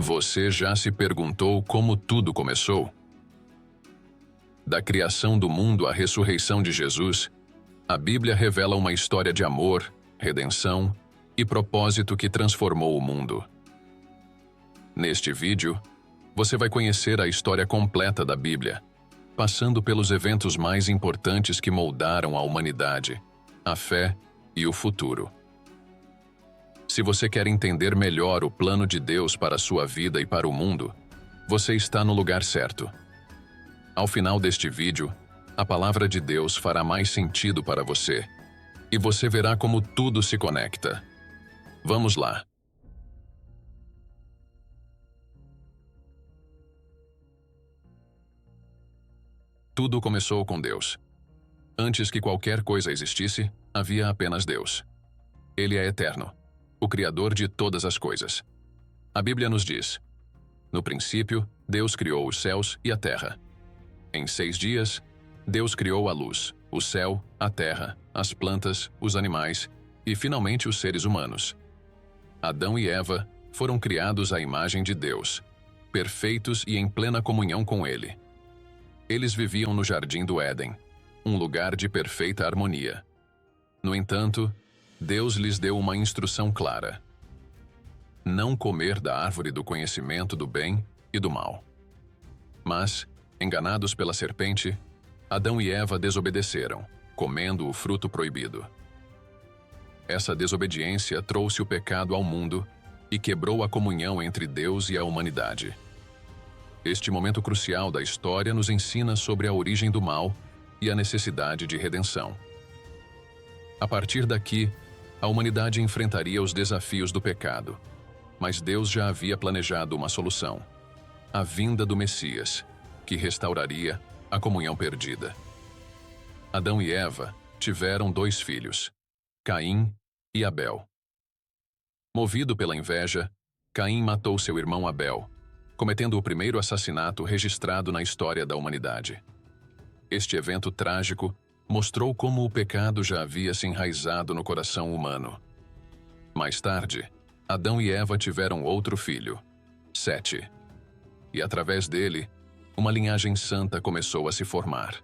Você já se perguntou como tudo começou? Da criação do mundo à ressurreição de Jesus, a Bíblia revela uma história de amor, redenção e propósito que transformou o mundo. Neste vídeo, você vai conhecer a história completa da Bíblia, passando pelos eventos mais importantes que moldaram a humanidade, a fé e o futuro. Se você quer entender melhor o plano de Deus para a sua vida e para o mundo, você está no lugar certo. Ao final deste vídeo, a palavra de Deus fará mais sentido para você, e você verá como tudo se conecta. Vamos lá! Tudo começou com Deus. Antes que qualquer coisa existisse, havia apenas Deus. Ele é eterno, o Criador de todas as coisas. A Bíblia nos diz: no princípio, Deus criou os céus e a terra. Em 6 dias, Deus criou a luz, o céu, a terra, as plantas, os animais e, finalmente, os seres humanos. Adão e Eva foram criados à imagem de Deus, perfeitos e em plena comunhão com Ele. Eles viviam no Jardim do Éden, um lugar de perfeita harmonia. No entanto, Deus lhes deu uma instrução clara: não comer da árvore do conhecimento do bem e do mal. Mas, enganados pela serpente, Adão e Eva desobedeceram, comendo o fruto proibido. Essa desobediência trouxe o pecado ao mundo e quebrou a comunhão entre Deus e a humanidade. Este momento crucial da história nos ensina sobre a origem do mal e a necessidade de redenção. A partir daqui, a humanidade enfrentaria os desafios do pecado, mas Deus já havia planejado uma solução: a vinda do Messias, que restauraria a comunhão perdida. Adão e Eva tiveram 2 filhos, Caim e Abel. Movido pela inveja, Caim matou seu irmão Abel, cometendo o primeiro assassinato registrado na história da humanidade. Este evento trágico mostrou como o pecado já havia se enraizado no coração humano. Mais tarde, Adão e Eva tiveram outro filho, Sete, e através dele, uma linhagem santa começou a se formar.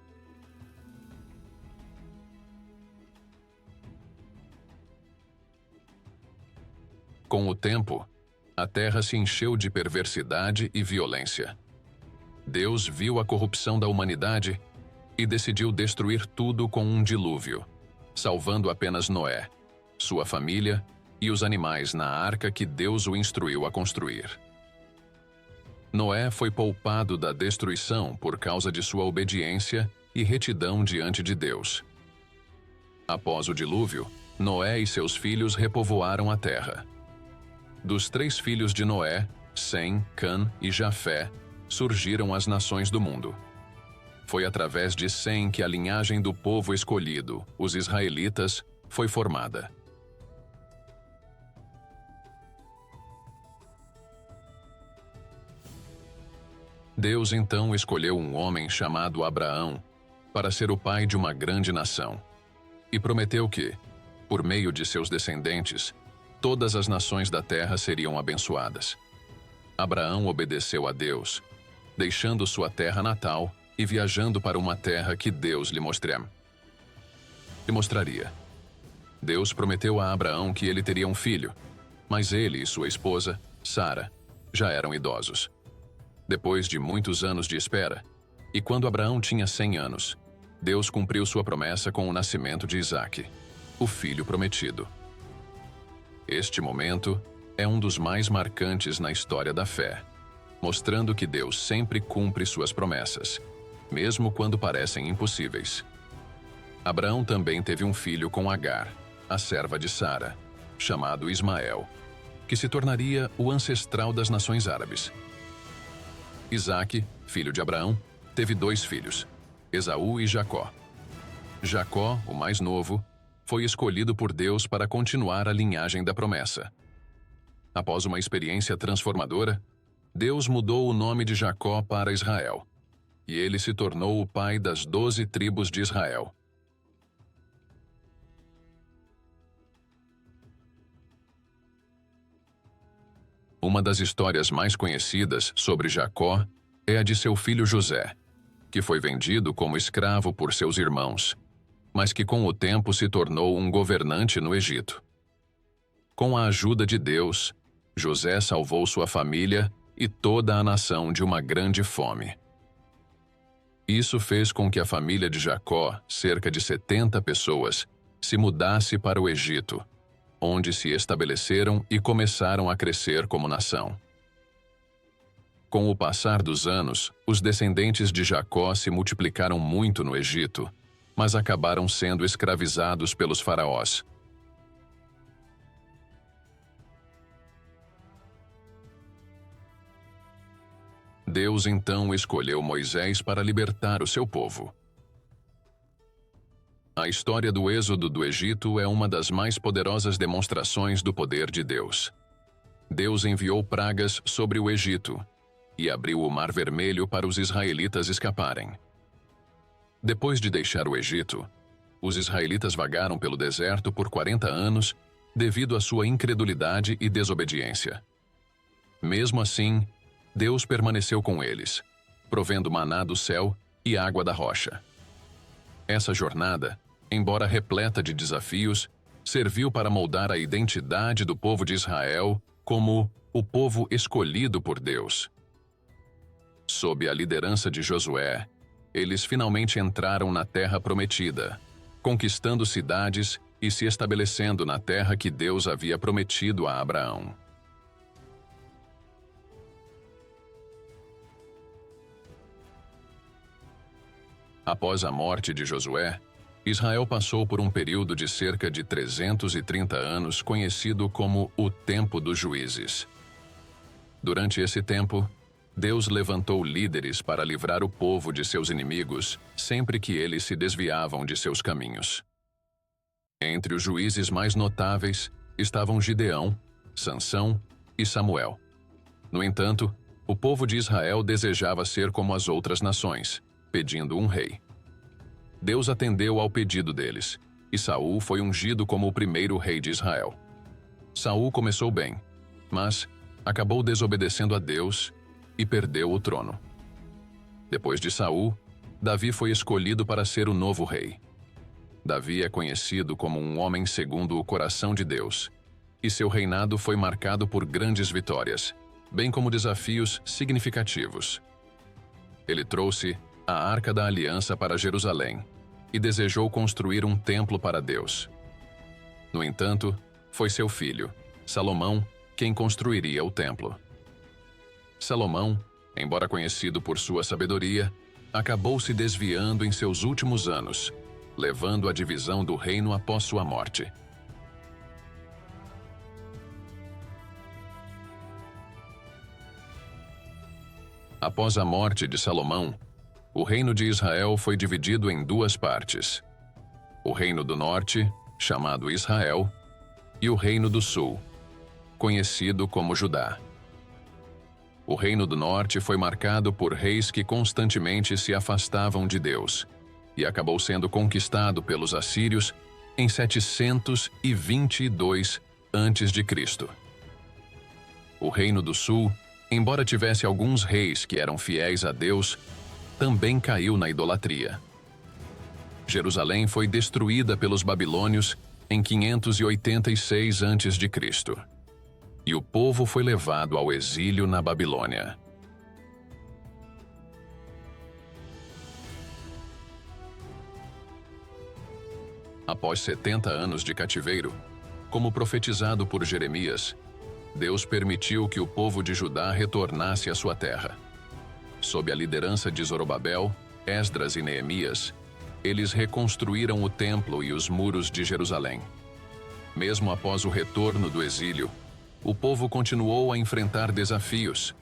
Com o tempo, a terra se encheu de perversidade e violência. Deus viu a corrupção da humanidade e decidiu destruir tudo com um dilúvio, salvando apenas Noé, sua família e os animais na arca que Deus o instruiu a construir. Noé foi poupado da destruição por causa de sua obediência e retidão diante de Deus. Após o dilúvio, Noé e seus filhos repovoaram a terra. Dos 3 filhos de Noé, Sem, Cã e Jafé, surgiram as nações do mundo. Foi através de Sem que a linhagem do povo escolhido, os israelitas, foi formada. Deus então escolheu um homem chamado Abraão para ser o pai de uma grande nação, e prometeu que, por meio de seus descendentes, todas as nações da terra seriam abençoadas. Abraão obedeceu a Deus, deixando sua terra natal e viajando para uma terra que Deus lhe mostraria. Deus prometeu a Abraão que ele teria um filho, mas ele e sua esposa, Sara, já eram idosos. Depois de muitos anos de espera, e quando Abraão tinha 100 anos, Deus cumpriu sua promessa com o nascimento de Isaque, o filho prometido. Este momento é um dos mais marcantes na história da fé, mostrando que Deus sempre cumpre suas promessas, mesmo quando parecem impossíveis. Abraão também teve um filho com Agar, a serva de Sara, chamado Ismael, que se tornaria o ancestral das nações árabes. Isaque, filho de Abraão, teve 2 filhos, Esaú e Jacó. Jacó, o mais novo, foi escolhido por Deus para continuar a linhagem da promessa. Após uma experiência transformadora, Deus mudou o nome de Jacó para Israel, e ele se tornou o pai das 12 tribos de Israel. Uma das histórias mais conhecidas sobre Jacó é a de seu filho José, que foi vendido como escravo por seus irmãos, mas que com o tempo se tornou um governante no Egito. Com a ajuda de Deus, José salvou sua família e toda a nação de uma grande fome. Isso fez com que a família de Jacó, cerca de 70 pessoas, se mudasse para o Egito, onde se estabeleceram e começaram a crescer como nação. Com o passar dos anos, os descendentes de Jacó se multiplicaram muito no Egito, mas acabaram sendo escravizados pelos faraós. Deus então escolheu Moisés para libertar o seu povo. A história do êxodo do Egito é uma das mais poderosas demonstrações do poder de Deus. Deus enviou pragas sobre o Egito e abriu o Mar Vermelho para os israelitas escaparem. Depois de deixar o Egito, os israelitas vagaram pelo deserto por 40 anos devido à sua incredulidade e desobediência. Mesmo assim, Deus permaneceu com eles, provendo maná do céu e água da rocha. Essa jornada, embora repleta de desafios, serviu para moldar a identidade do povo de Israel como o povo escolhido por Deus. Sob a liderança de Josué, eles finalmente entraram na terra prometida, conquistando cidades e se estabelecendo na terra que Deus havia prometido a Abraão. Após a morte de Josué, Israel passou por um período de cerca de 330 anos conhecido como o Tempo dos Juízes. Durante esse tempo, Deus levantou líderes para livrar o povo de seus inimigos sempre que eles se desviavam de seus caminhos. Entre os juízes mais notáveis estavam Gideão, Sansão e Samuel. No entanto, o povo de Israel desejava ser como as outras nações, pedindo um rei. Deus atendeu ao pedido deles, e Saul foi ungido como o primeiro rei de Israel. Saul começou bem, mas acabou desobedecendo a Deus e perdeu o trono. Depois de Saul, Davi foi escolhido para ser o novo rei. Davi é conhecido como um homem segundo o coração de Deus, e seu reinado foi marcado por grandes vitórias, bem como desafios significativos. Ele trouxe a Arca da Aliança para Jerusalém e desejou construir um templo para Deus. No entanto, foi seu filho, Salomão, quem construiria o templo. Salomão, embora conhecido por sua sabedoria, acabou se desviando em seus últimos anos, levando à divisão do reino após sua morte. Após a morte de Salomão, o reino de Israel foi dividido em duas partes: o reino do norte, chamado Israel, e o reino do sul, conhecido como Judá. O reino do norte foi marcado por reis que constantemente se afastavam de Deus, e acabou sendo conquistado pelos assírios em 722 a.C. O reino do sul, embora tivesse alguns reis que eram fiéis a Deus, também caiu na idolatria. Jerusalém foi destruída pelos babilônios em 586 a.C., e o povo foi levado ao exílio na Babilônia. Após 70 anos de cativeiro, como profetizado por Jeremias, Deus permitiu que o povo de Judá retornasse à sua terra. Sob a liderança de Zorobabel, Esdras e Neemias, eles reconstruíram o templo e os muros de Jerusalém. Mesmo após o retorno do exílio, o povo continuou a enfrentar desafios,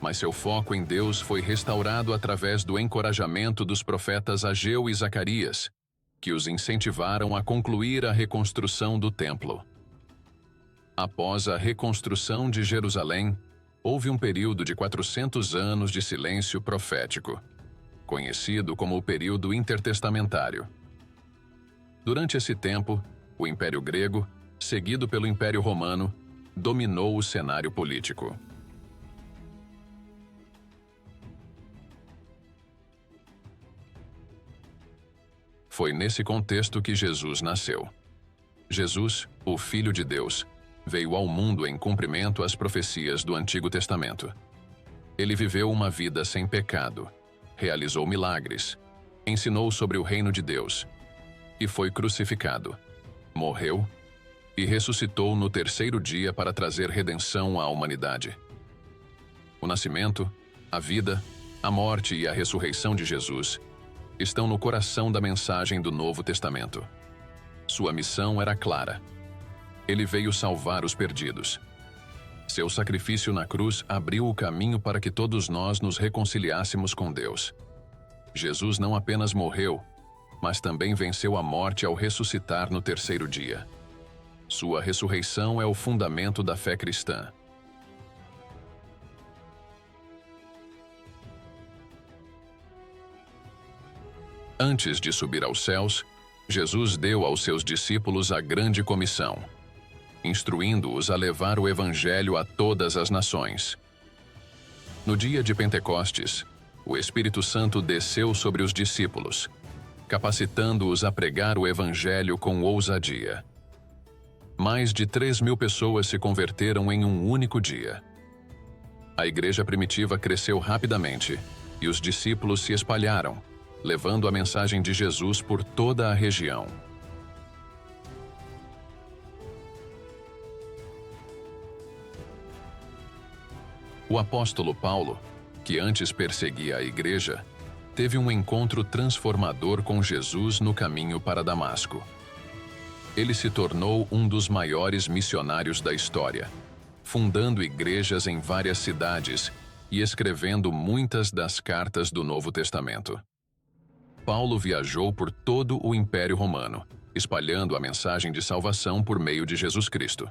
mas seu foco em Deus foi restaurado através do encorajamento dos profetas Ageu e Zacarias, que os incentivaram a concluir a reconstrução do templo. Após a reconstrução de Jerusalém, houve um período de 400 anos de silêncio profético, conhecido como o período intertestamentário. Durante esse tempo, o Império Grego, seguido pelo Império Romano, dominou o cenário político. Foi nesse contexto que Jesus nasceu. Jesus, o Filho de Deus, veio ao mundo em cumprimento às profecias do Antigo Testamento. Ele viveu uma vida sem pecado, realizou milagres, ensinou sobre o reino de Deus e foi crucificado, morreu e ressuscitou no terceiro dia para trazer redenção à humanidade. O nascimento, a vida, a morte e a ressurreição de Jesus estão no coração da mensagem do Novo Testamento. Sua missão era clara. Ele veio salvar os perdidos. Seu sacrifício na cruz abriu o caminho para que todos nós nos reconciliássemos com Deus. Jesus não apenas morreu, mas também venceu a morte ao ressuscitar no terceiro dia. Sua ressurreição é o fundamento da fé cristã. Antes de subir aos céus, Jesus deu aos seus discípulos a grande comissão, instruindo-os a levar o Evangelho a todas as nações. No dia de Pentecostes, o Espírito Santo desceu sobre os discípulos, capacitando-os a pregar o Evangelho com ousadia. Mais de 3.000 pessoas se converteram em um único dia. A igreja primitiva cresceu rapidamente e os discípulos se espalharam, levando a mensagem de Jesus por toda a região. O apóstolo Paulo, que antes perseguia a igreja, teve um encontro transformador com Jesus no caminho para Damasco. Ele se tornou um dos maiores missionários da história, fundando igrejas em várias cidades e escrevendo muitas das cartas do Novo Testamento. Paulo viajou por todo o Império Romano, espalhando a mensagem de salvação por meio de Jesus Cristo.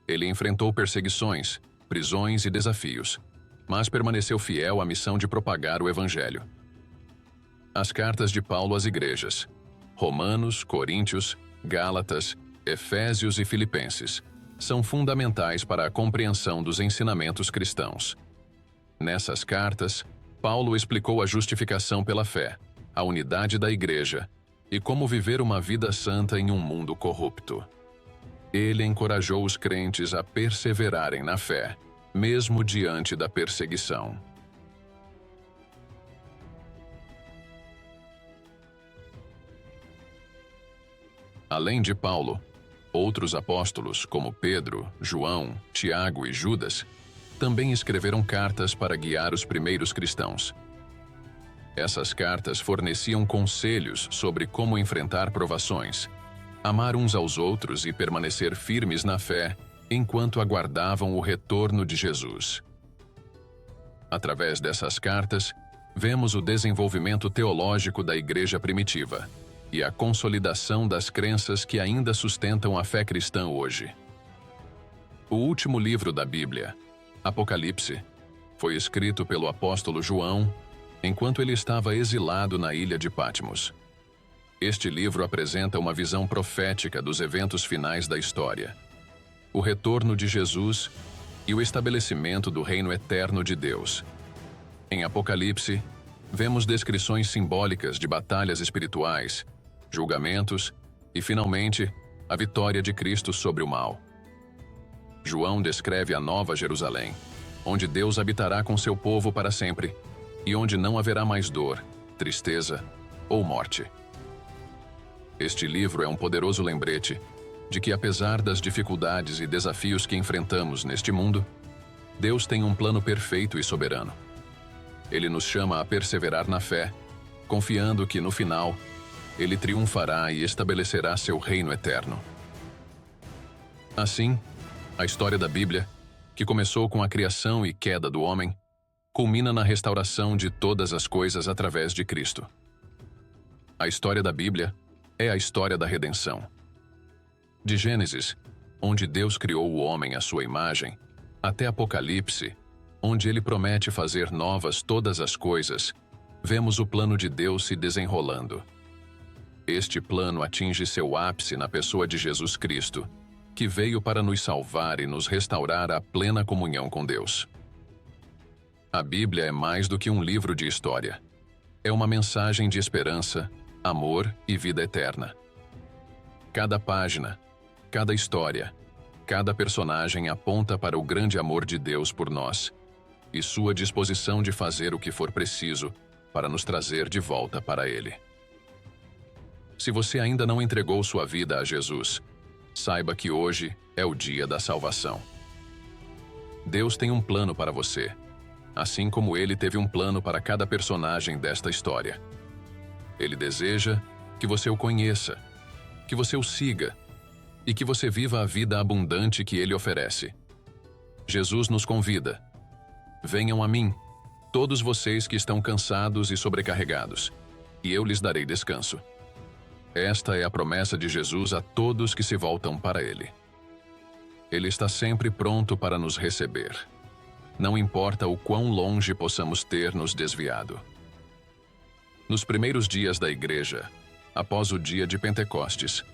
Ele enfrentou perseguições, prisões e desafios, mas permaneceu fiel à missão de propagar o Evangelho. As cartas de Paulo às igrejas, Romanos, Coríntios, Gálatas, Efésios e Filipenses, são fundamentais para a compreensão dos ensinamentos cristãos. Nessas cartas, Paulo explicou a justificação pela fé, a unidade da igreja e como viver uma vida santa em um mundo corrupto. Ele encorajou os crentes a perseverarem na fé, mesmo diante da perseguição. Além de Paulo, outros apóstolos, como Pedro, João, Tiago e Judas, também escreveram cartas para guiar os primeiros cristãos. Essas cartas forneciam conselhos sobre como enfrentar provações, amar uns aos outros e permanecer firmes na fé enquanto aguardavam o retorno de Jesus. Através dessas cartas, vemos o desenvolvimento teológico da igreja primitiva e a consolidação das crenças que ainda sustentam a fé cristã hoje. O último livro da Bíblia, Apocalipse, foi escrito pelo apóstolo João enquanto ele estava exilado na ilha de Patmos. Este livro apresenta uma visão profética dos eventos finais da história, o retorno de Jesus e o estabelecimento do reino eterno de Deus. Em Apocalipse, vemos descrições simbólicas de batalhas espirituais, julgamentos e, finalmente, a vitória de Cristo sobre o mal. João descreve a Nova Jerusalém, onde Deus habitará com seu povo para sempre e onde não haverá mais dor, tristeza ou morte. Este livro é um poderoso lembrete de que, apesar das dificuldades e desafios que enfrentamos neste mundo, Deus tem um plano perfeito e soberano. Ele nos chama a perseverar na fé, confiando que, no final, Ele triunfará e estabelecerá seu reino eterno. Assim, a história da Bíblia, que começou com a criação e queda do homem, culmina na restauração de todas as coisas através de Cristo. A história da Bíblia é a história da redenção. De Gênesis, onde Deus criou o homem à sua imagem, até Apocalipse, onde ele promete fazer novas todas as coisas, vemos o plano de Deus se desenrolando. Este plano atinge seu ápice na pessoa de Jesus Cristo, que veio para nos salvar e nos restaurar à plena comunhão com Deus. A Bíblia é mais do que um livro de história. É uma mensagem de esperança, amor e vida eterna. Cada página, cada história, cada personagem aponta para o grande amor de Deus por nós e sua disposição de fazer o que for preciso para nos trazer de volta para Ele. Se você ainda não entregou sua vida a Jesus, saiba que hoje é o dia da salvação. Deus tem um plano para você, assim como Ele teve um plano para cada personagem desta história. Ele deseja que você o conheça, que você o siga e que você viva a vida abundante que Ele oferece. Jesus nos convida: venham a mim, todos vocês que estão cansados e sobrecarregados, e eu lhes darei descanso. Esta é a promessa de Jesus a todos que se voltam para Ele. Ele está sempre pronto para nos receber. Não importa o quão longe possamos ter nos desviado. Nos primeiros dias da igreja, após o dia de Pentecostes,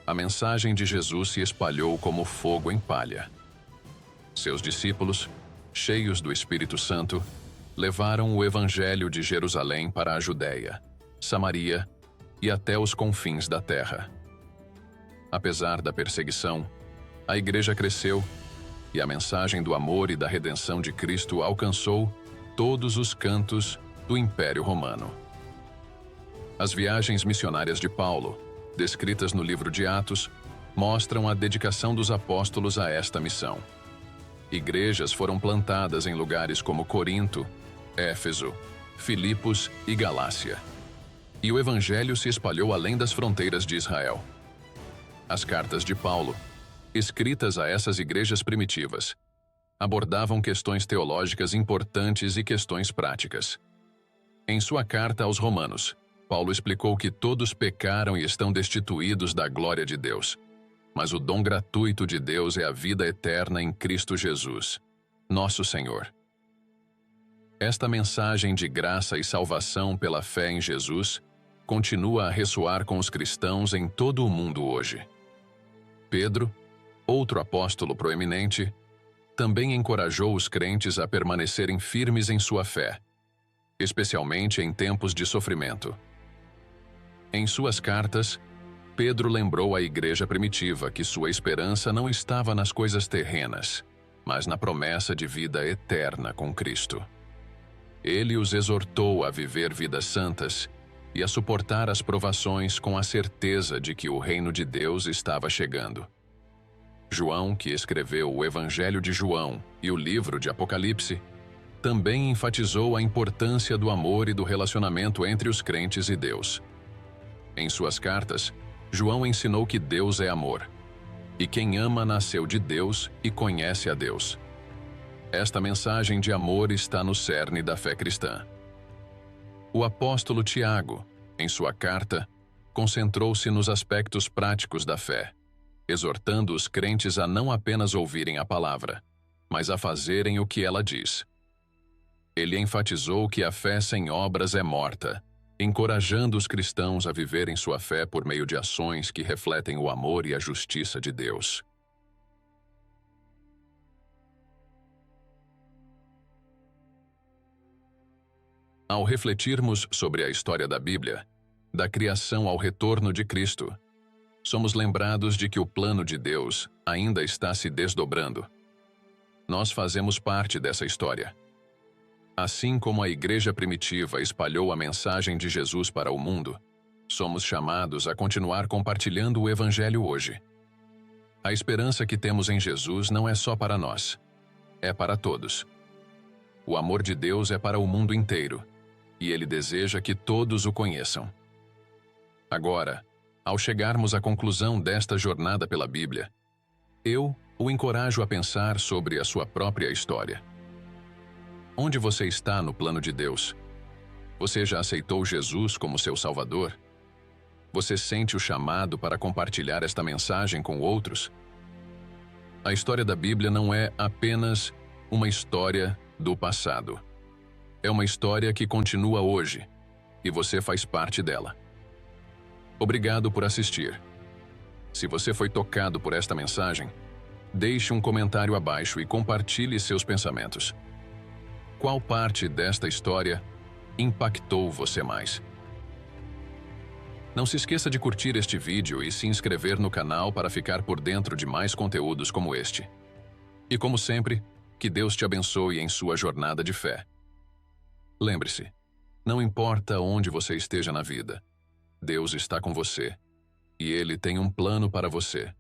a mensagem de Jesus se espalhou como fogo em palha. Seus discípulos, cheios do Espírito Santo, levaram o Evangelho de Jerusalém para a Judéia, Samaria e até os confins da terra. Apesar da perseguição, a igreja cresceu e a mensagem do amor e da redenção de Cristo alcançou todos os cantos do Império Romano. As viagens missionárias de Paulo, descritas no livro de Atos, mostram a dedicação dos apóstolos a esta missão. Igrejas foram plantadas em lugares como Corinto, Éfeso, Filipos e Galácia. E o Evangelho se espalhou além das fronteiras de Israel. As cartas de Paulo, escritas a essas igrejas primitivas, abordavam questões teológicas importantes e questões práticas. Em sua carta aos Romanos, Paulo explicou que todos pecaram e estão destituídos da glória de Deus. Mas o dom gratuito de Deus é a vida eterna em Cristo Jesus, nosso Senhor. Esta mensagem de graça e salvação pela fé em Jesus continua a ressoar com os cristãos em todo o mundo hoje. Pedro, outro apóstolo proeminente, também encorajou os crentes a permanecerem firmes em sua fé, especialmente em tempos de sofrimento. Em suas cartas, Pedro lembrou à igreja primitiva que sua esperança não estava nas coisas terrenas, mas na promessa de vida eterna com Cristo. Ele os exortou a viver vidas santas e a suportar as provações com a certeza de que o reino de Deus estava chegando. João, que escreveu o Evangelho de João e o livro de Apocalipse, também enfatizou a importância do amor e do relacionamento entre os crentes e Deus. Em suas cartas, João ensinou que Deus é amor, e quem ama nasceu de Deus e conhece a Deus. Esta mensagem de amor está no cerne da fé cristã. O apóstolo Tiago, em sua carta, concentrou-se nos aspectos práticos da fé, exortando os crentes a não apenas ouvirem a palavra, mas a fazerem o que ela diz. Ele enfatizou que a fé sem obras é morta, encorajando os cristãos a viverem sua fé por meio de ações que refletem o amor e a justiça de Deus. Ao refletirmos sobre a história da Bíblia, da criação ao retorno de Cristo, somos lembrados de que o plano de Deus ainda está se desdobrando. Nós fazemos parte dessa história. Assim como a igreja primitiva espalhou a mensagem de Jesus para o mundo, somos chamados a continuar compartilhando o Evangelho hoje. A esperança que temos em Jesus não é só para nós, é para todos. O amor de Deus é para o mundo inteiro, e Ele deseja que todos o conheçam. Agora, ao chegarmos à conclusão desta jornada pela Bíblia, eu o encorajo a pensar sobre a sua própria história. Onde você está no plano de Deus? Você já aceitou Jesus como seu Salvador? Você sente o chamado para compartilhar esta mensagem com outros? A história da Bíblia não é apenas uma história do passado. É uma história que continua hoje, e você faz parte dela. Obrigado por assistir. Se você foi tocado por esta mensagem, deixe um comentário abaixo e compartilhe seus pensamentos. Qual parte desta história impactou você mais? Não se esqueça de curtir este vídeo e se inscrever no canal para ficar por dentro de mais conteúdos como este. E como sempre, que Deus te abençoe em sua jornada de fé. Lembre-se, não importa onde você esteja na vida, Deus está com você e Ele tem um plano para você.